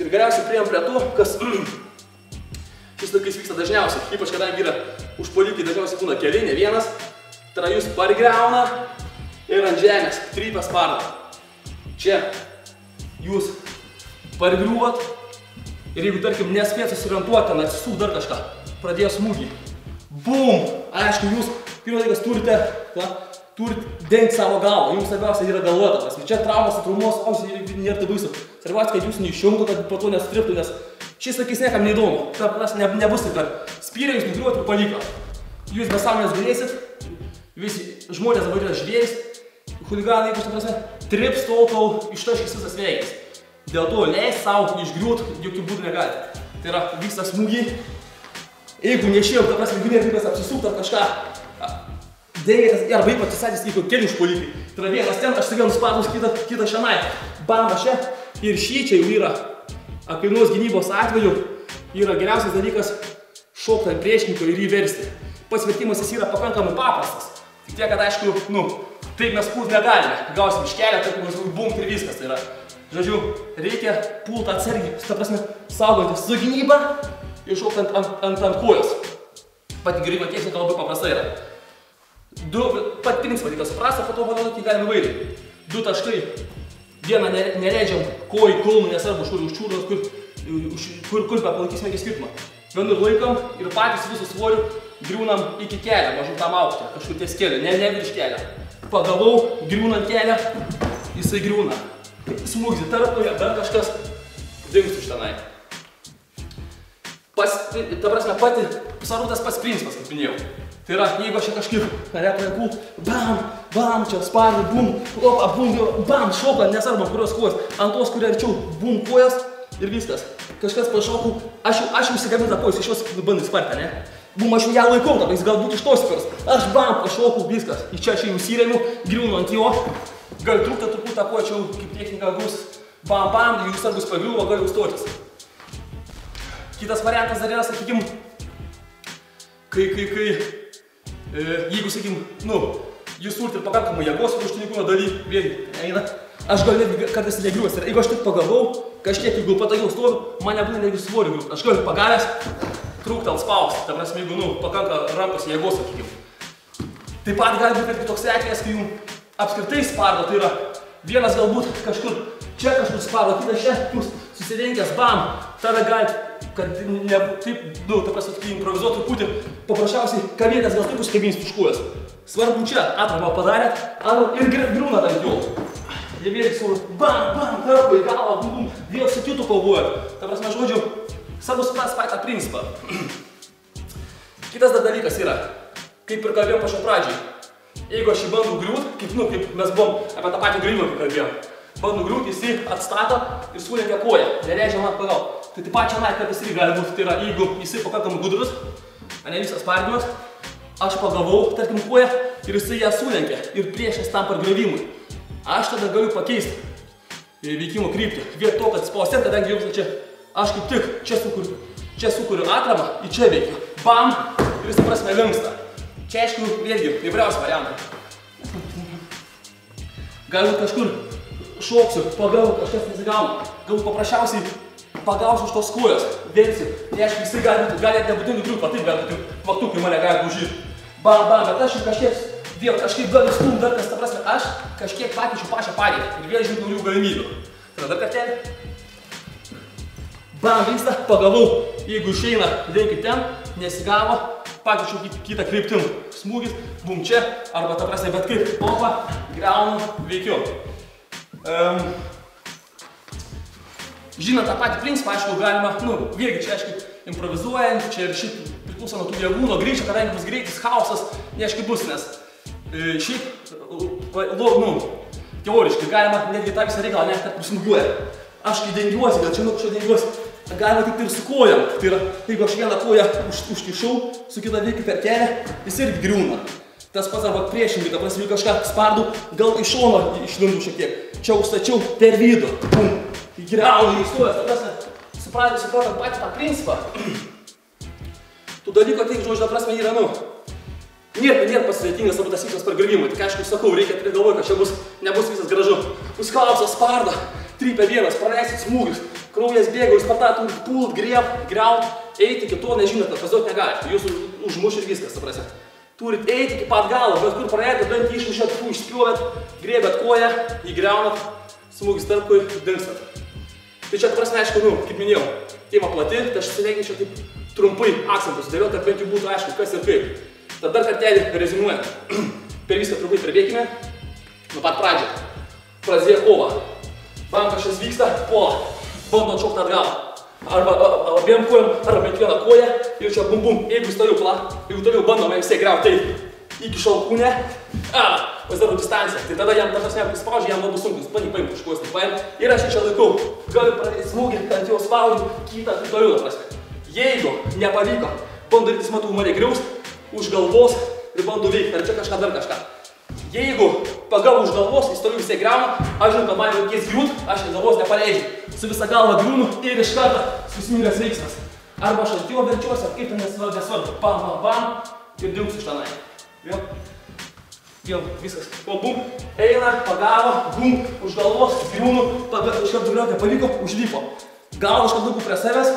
Ir galiausiai priėjom prie to, kas šis laikais vyksta dažniausiai, ypač kadangi yra užpuolikai dažniausiai būna keli, ne vienas, tai yra jūs pargriauna ir ant žemės trypia spardą. Čia jūs pargriuvat ir jeigu, tarkim, nespėt susiorientuoti, ten atsisuk dar kažką, pradėjo smūgį. Bum! Aišku, jūs pirmas laikas turite dengti savo galvą, jums svarbiausia yra galvota. Čia traumas, nėra tai baisu. Svarbiausia, kad jūs neišjungtų, kad po to nesutriptų, nes šis laikais niekam neįdomu. Ta prasme, nebus taip, kad spyrė jūs nugriuot ir paliko. Jūs be sąmonės galėsit, visi žmonės dabar yra žvėjais, chuliganai, ypač ta prasme, trips tol, kol ištaškis visas veikas. Dėl to leis savo išgriūt, jokių būdų negali. Tai yra, vyksta smūgiai. Jeigu neišėjau, ta prasme, galėtumės apsisukti ar kažką, dengėtės, arba ypač atsisakys, jeigu keli užpuolikai. Tai yra vienas ten, aš staiga nuspaudus, kitą šianai. Bamba čia ir šį čia jau yra. Akainos gynybos atveju yra geriausias dalykas šokti ant priešininko ir jį versti. Pats vertimas jis yra pakankamai paprastas. Tik tiek, kad aišku, taip mes pult negalime. Gausim iš kelio, tarkim, bumt ir viskas. Tai yra, žodžiu, reikia pult atsargiai, ta prasme, saugantis su gynyba ir šokti ant kojos. Pati gynyba technika labai paprasta yra. Pat principą reikia suprasti, po to panaudoti galime įvairiai. 2 taškai. Vieną neleidžiam kojai kulnų, nesvarbu, už kur palaikysim iki skirtumą. Vienur laikom ir patys visų svorių griūnam iki kelio, mažum tam aukštę, kažkur ties kelio, ne virš kelio. Pagavau, griūnant kelio, jisai griūna. Smūgsi tarpoje, dar kažkas dingstu iš tenai. Ta prasme, svarbutas pats principas, kaip minėjau. Tai yra, jeigu aš čia kažkaip reprenku, bam, čia spardu, bum, opa, bum, bam, šoka, nesvarbu, kurios kojas, ant tos, kurie arčiau, bum, kojas ir viskas. Kažkas pašokau, aš jau įsigabinu tą kojas, iš jos bandai spartą, ne? Bum, aš jau ją laikau, tada jis galbūt iš tos spirs. Aš bam, pašokau, viskas. Iš čia aš jau įsiremiu, griūnu ant jo, gali trūkti turbūt tą koją, čia jau kaip technika bus, bam, jūs argus pagriuvo, gali stotis. Kitas variantas dar yra, sakykim, jeigu, sakykim, jūs turite ir pakankamai jėgos viršutininkūno daly, vėlgi, eina, aš gal netgi kartais negriuosi. Jeigu aš tik pagavau, kažkiek, jeigu patogiau stoviu, man nebūna netgi svorių griūt. Aš galiu pagavęs, trūktelt spausti, ta prasme, jeigu, pakanka rankos jėgos, sakykim. Taip pat gali būti irgi toks atvejis, kai jums apskritai spardo, tai yra vienas galbūt kažkur čia kažkur spardo, kitas čia, jūs susirenkęs, bam, tada galite, kad taip, ta prasme, improvizuot truputį, paprasčiausiai kavietės gal taip užsikabins už kojas. Svarbu čia, atramą padarėt, ir griūna ant jo. Jie vėlgi savo, bam, tarpai, galva, bum, vėl su kitu kovojat. Ta prasme, žodžiu, svarbu suprast patį principą. Kitas dar dalykas yra, kaip ir kalbėjom pačioj pradžiai. Jeigu aš jį bandau griūt, kaip mes buvom apie tą patį griūvimą, kaip kalbėjom. Bandau griūt, jisai atstato ir sulenkia koją, neleidžia man pagal. Tai taip pat čia kartais irgi gali būti, tai yra, jeigu jisai pakankamai gudrus, ne visas spardymas, aš pagavau, tarkim, koją ir jisai ją sulenkia ir priešas tam pargriovimui. Aš tada galiu pakeisti veikimo kryptį. Viet to, kad spausėt, kadangi jums čia, aš kaip tik čia sukuriu atramą, į čia veikiu. Bam! Ir jis, ta prasme, linksta. Čia, aišku, vėlgi, įvairiausi variantai. Galbūt kažkur šoksiu, pagavau, kažkas nesigauna. Galbūt paprasčiausiai pagausiu už tos kojos, vėlsi. Tai aišku, jisai gali nebūtinai griūt, taip gali būti, vaktukai mane gali daužyti. Bam, bet aš kažkaip gali stum dar kas, ta prasme, aš kažkiek pakeičiu pačią padėtį ir vėl žiūrėjau naujų galimybių. Tada dar kartelį. Bam, vyksta, pagavau. Jeigu išeina, lenkiu ten, nesigavo, pakeičiu kitą kryptim. Smūgis, bum čia, arba ta prasme, bet kaip, opa, griaunu, veikiu. Žinant tą patį principą, aišku, galima, vėlgi čia, aišku, improvizuojant, čia ir šiaip priklauso nuo tų jėgų, nuo greičio, kadangi bus greitis, chaosas, neaiškiai bus, nes šiaip, teoriškai galima netgi tą visą reikalą, net kad prismūgiuoja. Aš kai dengiuosi, gal čia kažko dengiuosi, galima tik ir su kojam. Tai yra, jeigu aš vieną koją užkišau, su kitą veikiu per kelią, jis irgi griūna. Tas pats arba priešingai, ta prasme, kažką spardų, gal iš šono išlindu šiek tiek. Čia užstačiau per vidų, bum, griaunu įstojęs, ta prasme, supratant patį tą principą. Tų dalykų ateik, žodžiu, ta prasme, yra, nėra pasvetingas arba tas visas pargriuvimui. Tik aišku, sakau, reikia turėti galvoj, kad čia nebus visas gražu. Užklausas spardą, trypia vienas, praleisit smūgius, kraujas bėga, jūs per tą turit pult, griaut, eiti iki to, nežinot, kad pasiduot negalite. Jūs užmuš ir viskas, suprasite. Turit eiti iki pat galo, bet kur praėjot, bent išmušėt, išspjovėt, grėbėt koją, įgriaunat, smūgis tarpkui, dingstat. Tai čia, prasme, aišku, kaip minėjau, tema plati, tai aš susireikinčiau taip trumpai akcentus dėliau, kad bent jau būtų aišku, kas ir kaip. Tad dar kartelį rezimuojant. Per viską trumpai pradėkime. Nuo pat pradžio. Prasidėjo kova. Bam, kažkas vyksta, puola. Bando atšokti atgal. Arba abiem kojom, arba bent vieną koją. Ir čia bum bum. Jeigu jeigu toliau bandome visai griauti iki šalkūnę, pasidarau distanciją. Tai tada jam tas nebus spaudžia, jam labai sunkus. Paim už kojos, paim. Ir aš čia laikau. Galiu pradėti smūgį, kad jau spaudžiu, kitą tai toliau, prasme. Jeigu nepavyko, bando darytis, matau, mane griaust už galvos ir bando veikti. Ar čia kažką dar kažką. Jeigu pagavau už galvos, jis toliau visai griauna, aš žinau, kad man reikės griūt, aš galvos nepaleidžiu. Su visa galva griūnu ir iš karto skausmingas veiksmas. Arba aš ant jo verčiuosi, ar kaip ten nesvarbu. Bam, bam, bam ir dingsiu iš tenai. Vėl viskas. O bum, eina, pagavo, bum, už galvos, griūnu, iš karto griauti pavyko, užlipo. Galva iš karto prie savęs,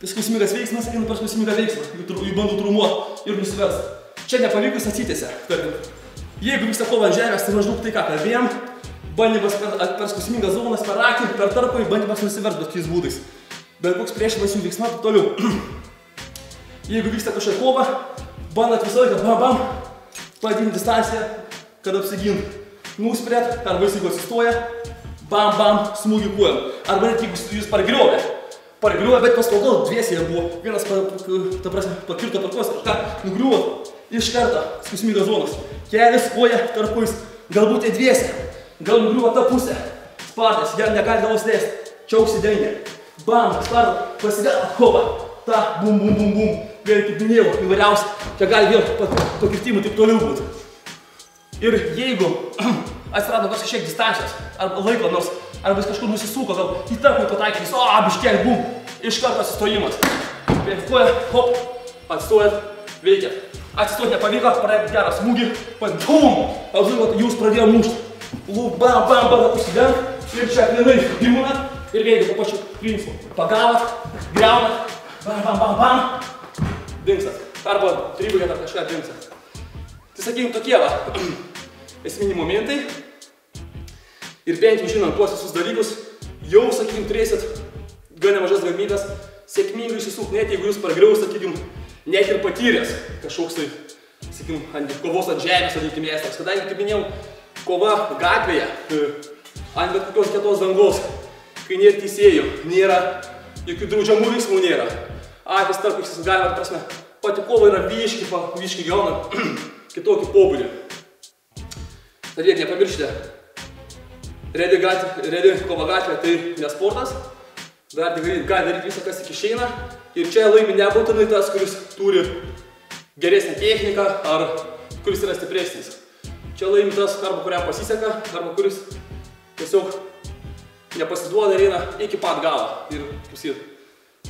skausmingas veiksmas, eina per skausmingą veiksmą. Jų bandau trumuot ir nusivers. Čia nepavyko, jis atsitėse. Jeigu vyksta kova ant žemės, tai maždaug tai ką kalbėjom, bandymas per skausmingas zonas, per akį, per tarpą, bandymas nusivers bet kokiais būdais. Bet koks priešimas jų veiksma, tai toliau. Jeigu vyksta kažkokia kova, bandat visą laiką bam bam, padidinti distanciją, kad apsigint. Nusprėt, arba jis jeigu atsistoja, bam bam, smūgį kojom. Arba net jeigu jūs pargriovė, bet paskui gal dviesėje buvo. Vienas, ta prasme, pakirto per kojos, kažką nugriuvo, iš karto skausmingas zonas. Kelis, koja, tarpais, galbūt tai dviesė, gal nugriuvo tą pusę. Spartas, jam negali galvos leist, čia užsidengia. Bam, spartas, pasigavo kovą. Ta, bum, bum, bum, bum. Vėl kaip minėjau, įvairiausia. Čia gali vėl pakirtimų taip toliau būti. Ir jeigu atsirado nors šiek distancijos, arba laiko nors, arba jis kažkur nusisuko, gal į tarpui pataikys, biškiek, bum, iš karto atsistojimas. Prie koja, hop, atsistojat, veikiat. Atsistoti nepavyko, pradėti gerą smūgį, bum, apzūgot, jūs pradėjo mušti. Bam, bam, bam, užsidengt ir čia aklinai griūnat ir veikia po pačiu principu. Pagavot, griaunat, bam, bam, bam, bam, dingstat. Arba tribūnėt ar kažką dingstat. Tai sakykim tokie va, esminiai momentai. Ir bent jau žinant tuos visus dalykus, jau, sakykim, turėsit gan nemažas galimybės sėkmingai išsisukti, net jeigu jūs pargriaus, sakykim, net ir patyręs kažkoks tai, sakykim, kovos ant žemės, sakykim, meistras. Kadangi, kaip minėjau, kova gatvėje, ant bet kokios kietos dangos, kai nėra teisėjų, nėra, jokių draudžiamų veiksmų nėra. Akis tarpais, galima, prasme, pati kova yra biški gauna kitokį pobūdį. Tad jeigu nepamiršite, redi kova gatvė tai nesportas, gali daryti visą, kas tik išeina. Ir čia laimi nebūtinai tas, kuris turi geresnę techniką ar kuris yra stipresnis. Čia laimi tas, arba kuriam pasiseka, arba kuris tiesiog nepasiduoda ir eina iki pat galo. Ir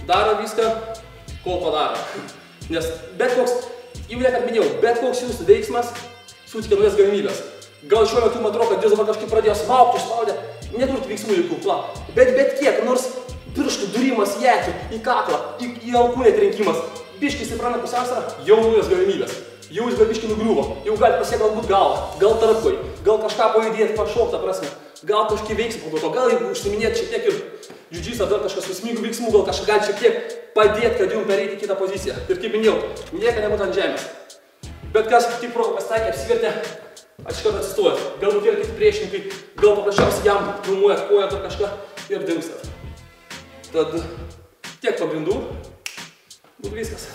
daro viską, kol padaro. Nes bet koks, jau nekart minėjau, bet koks jūsų veiksmas suteikia naujas galimybės. Gal šiuo metu man atrodo, kad jis dabar kažkaip pradėjo smaugti, išspaudė, neturite veiksmų jokių, bet kiek, nors pirštų durimas į akį, į kaklą, į alkūnę trenkimas, biškį stiprana pusiausvyrą, jau naujos galimybės. Jau jis gal biškį nugriuvo, jau gali pasiekti galbūt galą, gal tarpkoj, gal kažką pajudėti, pašokti, ta prasme, gal kažkokį veiksmą po to, gal jeigu užsiminėti šiek tiek ir jiu-jitsu ar dar kažkas skausmingų veiksmų, gal kažką gali šiek tiek padėti, kad jums pereiti į kitą poziciją. Ir kaip minėjau, nieka nebūtų ant žemės. Bet kas tik proga pasitaikė, apsivertė, iš karto atsistojat. Galbūt yra kiti priešininkai, gal paprasčiausiai jam trumuojat koją ar kažką ir dingstat. Tad tiek pagrindų, būtų viskas.